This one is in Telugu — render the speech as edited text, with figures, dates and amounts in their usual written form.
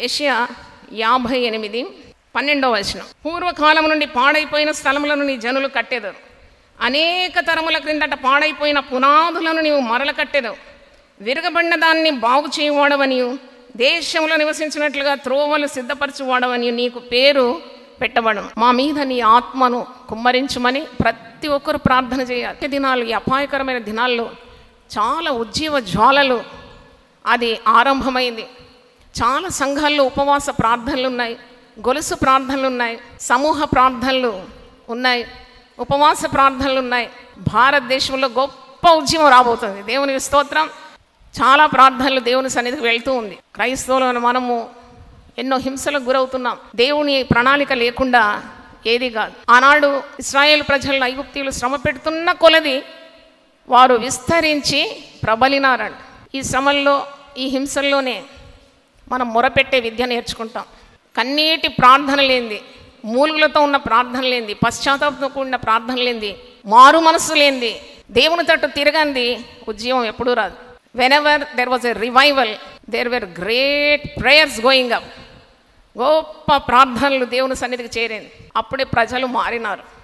యెషయా 58:12 పూర్వకాలం నుండి పాడైపోయిన స్థలములను నీ జనులు కట్టెదరు, అనేక తరముల క్రిందట పాడైపోయిన పునాదులను నీవు మరల కట్టెదవు. విరగబడిన దాన్ని బాగు చేయవాడవనియు దేశంలో నివసించినట్లుగా త్రోవలు సిద్ధపరచువాడవనియు నీకు పేరు పెట్టబడను. మా మీద నీ ఆత్మను కుమ్మరించుమని ప్రతి ఒక్కరు ప్రార్థన చేయాలి. దినాలు, ఈ అపాయకరమైన దినాల్లో చాలా ఉజ్జీవ జ్వాలలు అది ఆరంభమైంది. చాలా సంఘాల్లో ఉపవాస ప్రార్థనలు ఉన్నాయి, గొలుసు ప్రార్థనలు ఉన్నాయి, సమూహ ప్రార్థనలు ఉన్నాయి, ఉపవాస ప్రార్థనలు ఉన్నాయి. భారతదేశంలో గొప్ప ఉద్యమం రాబోతుంది. దేవునికి స్తోత్రం. చాలా ప్రార్థనలు దేవుని సన్నిధికి వెళ్తూ ఉంది. క్రైస్తవులను మనము ఎన్నో హింసలకు గురవుతున్నాం. దేవుని ప్రణాళిక లేకుండా ఏది కాదు. ఆనాడు ఇశ్రాయేల్ ప్రజలను ఐగుప్తీయులు శ్రమ పెడుతున్న కొలది వారు విస్తరించి ప్రబలినారంట. ఈ శ్రమల్లో, ఈ హింసల్లోనే మనం మొరపెట్టే విద్య నేర్చుకుంటాం. కన్నీటి ప్రార్థన లేనిది, మూలుగులతో ఉన్న ప్రార్థన లేనిది, పశ్చాత్తాపంతో కూడిన ప్రార్థన లేనిది, మారు మనస్సు లేనిది, దేవుని తట్టు తిరగంది ఉద్యమం ఎప్పుడూ రాదు. Whenever there was a revival there were great prayers going up. గొప్ప ప్రార్థనలు దేవుని సన్నిధికి చేరింది. అప్పుడే ప్రజలు మారినారు.